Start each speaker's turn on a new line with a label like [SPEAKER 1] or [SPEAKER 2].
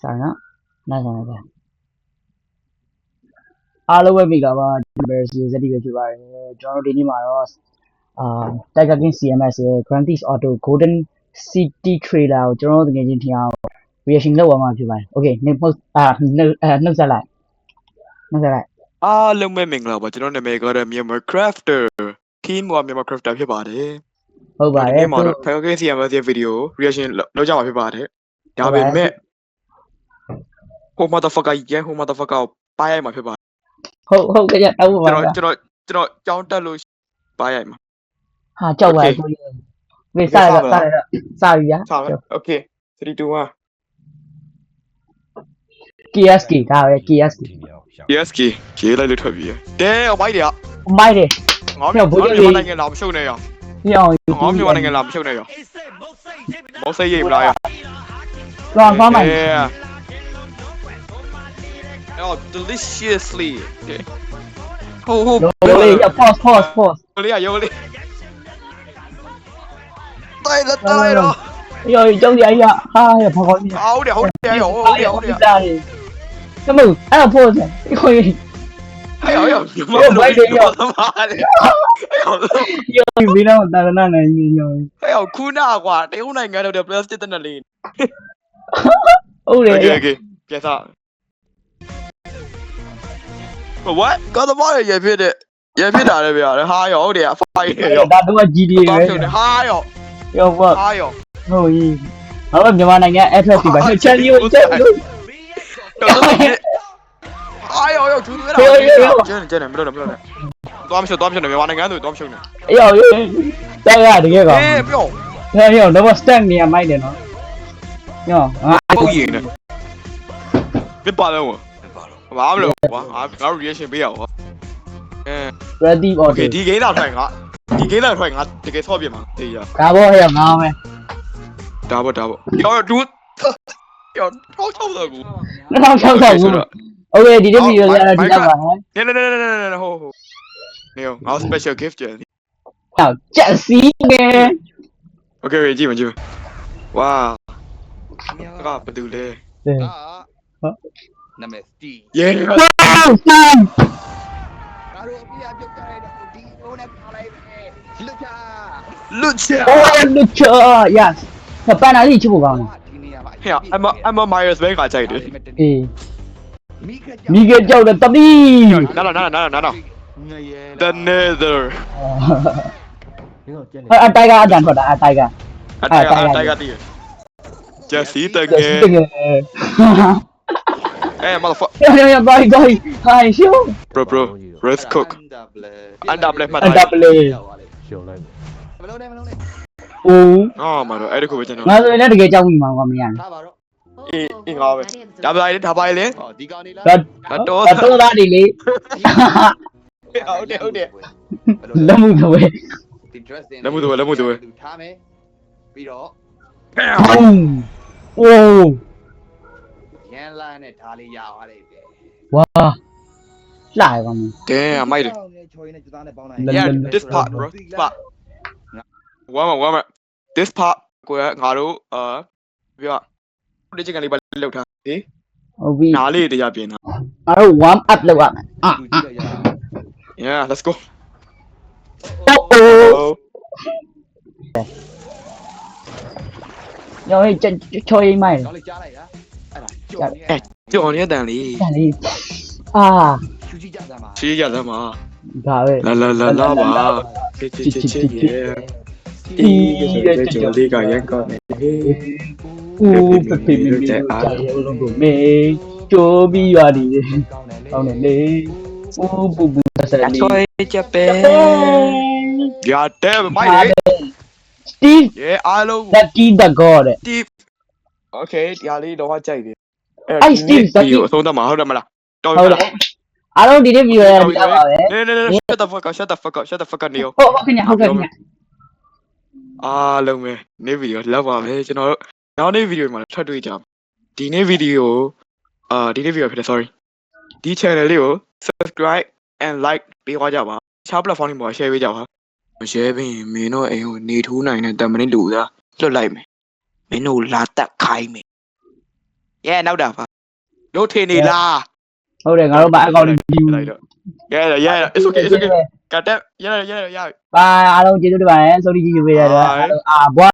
[SPEAKER 1] Sorry နော်နိုင်ဆောင်ပါအားလုံးပဲမိလာပါဒီဘယ်စီဇက်တီပဲဖြစ်ပါတယ်ကျွန်တော်တို့ဒီနေ့မှာတော့Tiger King CMS ရဲ့ Grand Theft Auto Golden City Trailer ကိုကျွန်တော်တို့ငွေချင်းထင်အောင် reaction လုပ်အောင်မှာဖြစ်ပါတယ် Okay နှုတ်ဆက်လိုက်
[SPEAKER 2] အားလုံးပဲမင်္ဂလာပါကျွန်တော်နာမည်ကတော့ Myanmar Crafter Team က Myanmar Crafter ဖြစ်ပါတယ်
[SPEAKER 1] ဟုတ်ပါတယ်
[SPEAKER 2] ဒီမှာတော့ Tiger King CMS ရဲ့ video reaction လုပ်ကြမှာဖြစ်ပါတယ်ဒါပေမဲ့ဟို motherfucker ရဲ့ဟို motherfucker ကိုပါရိုက်မှာဖြစ်ပါတယ်
[SPEAKER 1] ဟုတ်ကဲ့တောင်းပါပါ
[SPEAKER 2] ကျွန်တော်ကြောင်းတက်လို့ပါရိုက်မှာ
[SPEAKER 1] ဟာကြောက်ပါကိုကြီးဝေးစရပြီဗျာ
[SPEAKER 2] Okay 3 2 1
[SPEAKER 1] KSK ဒါပဲ KSK
[SPEAKER 2] ရေးလိုက်လို့ထွက်ပြီတဲအမိုက်တွေက
[SPEAKER 1] မိုက်တယ်
[SPEAKER 2] ငေါ့မြန်မာနိုင်ငံလာမရှုပ်နဲ့ရ
[SPEAKER 1] ညောင်း
[SPEAKER 2] ငေါ့မြန်မာနိုင်ငံလာမရှုပ်နဲ့ရမောက်စိတ်ရိပ်မလားရ
[SPEAKER 1] သွားသွားမိုက်
[SPEAKER 2] Oh, deliciously. Ho.
[SPEAKER 1] Pause.
[SPEAKER 2] လေးရရိုးလေးတိုက်တော့
[SPEAKER 1] ယောကြောက်ရရဟာရဖော်ကောင်းကြီး
[SPEAKER 2] ဟုတ်တယ်
[SPEAKER 1] ဒါလေသမုတ်အဲ့ pause ခွေး
[SPEAKER 2] ဟဲ့ယောမဘိုက်တယ်ယောသမားလေ
[SPEAKER 1] ယောဘီနာတာရနာနိုင်နေယော
[SPEAKER 2] ဟဲ့ခုနကွာတရုတ်နိုင်ငံတော့ plastic တနလေး
[SPEAKER 1] ဟုတ်တယ်
[SPEAKER 2] Okay ပြတ်သားWhat ကောသမားရဖြစ်တာလေဗျာဟာယောဟုတ်တယ်ဖိုင်ယော
[SPEAKER 1] ဒါတော့ GTA ပဲ
[SPEAKER 2] ဟာယော
[SPEAKER 1] ဘာ
[SPEAKER 2] ဟာယော
[SPEAKER 1] ဟုတ်ကြီးဘာလို့မြန်မာနိုင်ငံ address ပြပါချန်လီကိုချက်လို့
[SPEAKER 2] ဟာယောကျူးရတာကျန်မလို့သွားမရှုပ်နေမြန်မာနိုင်ငံသူသွားမရှုပ်နေ
[SPEAKER 1] ယောတက်ရတကယ်ကော
[SPEAKER 2] ပြော
[SPEAKER 1] ယောတော့ stand နေရမိုက်တယ်နော်ယောငါ
[SPEAKER 2] ဟုတ်ရင်နဲ့ပြပါတော့ဘာမလို့ကွာငါ reaction ပေးရအောင်
[SPEAKER 1] ready order
[SPEAKER 2] Okay ဒီ game တော့ထိုင်ငါတကယ်ဆော့ပြမှာအေးရ
[SPEAKER 1] ဒါဘောဟဲ့ငါမယ်
[SPEAKER 2] ဒါဘောယောတူယောထောက်တော့ကူ
[SPEAKER 1] 2060ဘူး Okay ဒီဗီဒီယိုရတာဒီတော့ပါဟဲ့
[SPEAKER 2] နေဟိုနေငါ special gift ကျန်
[SPEAKER 1] ဟောကြက်စီးနေ
[SPEAKER 2] Okay ကြည့်မဝါကဘာတူလဲ
[SPEAKER 1] ဟုတ်
[SPEAKER 3] နာမည် Steve
[SPEAKER 2] ယေ
[SPEAKER 1] ငါတို့
[SPEAKER 3] အပြပြုတ်ကြရတော့ဒီဟိုနဲ့ပါလိုက်ပဲ
[SPEAKER 2] လွတ်ချ
[SPEAKER 1] yes ပန်နာကြီးချဖို့ကောင်းတယ်
[SPEAKER 2] ဟဲ့အမ Myers ပဲကကြိုက်တယ်
[SPEAKER 1] အေးမိကကြောက်တဲ့တတိ
[SPEAKER 2] နာ The Nether
[SPEAKER 1] အတိုင်ကအတန်ထွက်တာအတိုင်က
[SPEAKER 2] တည်ဂျက်စီတကယ်motherfucker
[SPEAKER 1] ရဘိုင်ဟာရှု
[SPEAKER 2] bro risk cook undouble မှတ်
[SPEAKER 1] ရှုံလိုက်
[SPEAKER 3] မလုံးနဲ့
[SPEAKER 1] အိုး
[SPEAKER 2] မတော့အဲ့ဒါကိုပဲကျွန်တော်
[SPEAKER 1] ငါဆိုရင်လည်းတကယ်ကြောက်မိမှာကွာမရ
[SPEAKER 3] ထားပါတော့
[SPEAKER 2] အေးငါပဲဒါပါလေ
[SPEAKER 3] ဒီကောင်နေလား
[SPEAKER 1] တော့သားနေလေ
[SPEAKER 2] ဟုတ်တယ်
[SPEAKER 1] လက်မှုတွေ
[SPEAKER 3] ဒီ dress
[SPEAKER 2] လက်မှုတွေ
[SPEAKER 3] ထားမယ်ပြီးတော့
[SPEAKER 1] အိုး
[SPEAKER 3] ရန်လာနဲ့ဓာလေးရသွားတယ်
[SPEAKER 1] ဝါလှရပါမယ်
[SPEAKER 2] damn မိုက်တယ်
[SPEAKER 3] ချော်ရင်းနဲ့ကျသားနဲ့ပေါင်းလိုက်
[SPEAKER 2] Yeah this part bro warm up this part ကိုငါတို့ပြောဒီချိန်ကလေးပဲလောက်ထားဟေး
[SPEAKER 1] ဟုတ်ပြီ
[SPEAKER 2] နားလေးတရားပြင်တာ
[SPEAKER 1] ငါတို့ warm up လုပ်ရမယ်
[SPEAKER 2] Yeah let's go
[SPEAKER 1] ယောဟဲ့ချော်ရင်မိုက်
[SPEAKER 3] တော့လေကြားလိုက်လားအဲ့ဒါ
[SPEAKER 2] ကြော်နေတန်လေး
[SPEAKER 1] အာ
[SPEAKER 3] ချူကြည့်ကြသမ်းပါ
[SPEAKER 2] ချီးကြသမ်းပါ
[SPEAKER 1] ဒါပဲ
[SPEAKER 2] လာပါချစ်ဒီကြော်လေးကရက်ကောနေ
[SPEAKER 1] ဦးဖေမီတဲ့အားလုံးကိုမေကြိုးပြီးရတယ်ကောင်းတယ်လေဦးပူဆက်နေ
[SPEAKER 2] ချွေးချက်ပဲရတဲ့မိုက်လေ
[SPEAKER 1] Steve
[SPEAKER 2] yeah အားလုံး
[SPEAKER 1] Lucky the God
[SPEAKER 2] Steve Okay တရားလေးတော့ကြိုက်တယ်
[SPEAKER 1] အဲ့ Steve
[SPEAKER 2] ဒီအဆုံးသတ်မှာဟုတ်တယ်မလား
[SPEAKER 1] ဟုတ်တယ်အားလုံးဒီနေ့ဗီဒီယိုရတာပါပဲ
[SPEAKER 2] shut the fuck up နေ
[SPEAKER 1] ဟုတ်ခင်ဗျ
[SPEAKER 2] အားလုံးပဲနေ့ဗီဒီယိုလောက်ပါပဲကျွန်တော်တို့နောက်နေ့ဗီဒီယိုမှာထပ်တွေ့ကြဒီနေ့ဗီဒီယိုဖြစ်တယ် sorry ဒီ channel လေးကို subscribe and like ပေးသွားကြပါတခြား platform တွေမှာ share ပေးကြပါမ share ပြီးမင်းတို့အိမ်ကိုနေထူးနိုင်တဲ့တမန်လူသားလွတ်လိုက်မယ်မင်းတို့လာတက်ခိုင်းမယ် ရဲနောက်တာပါတို့ထင်နေလား
[SPEAKER 1] ဟုတ်တယ်ငါတို့ဘာအကောင့်ကြီး
[SPEAKER 2] လိုက်တော့ရဲ it's okay it's okay ကတက်ရဲ
[SPEAKER 1] ပါအားလုံးကျေးဇူးတင်ပါတယ်ဆိုဒီကြည့်ပေးရတဲ့အားလုံးဘွား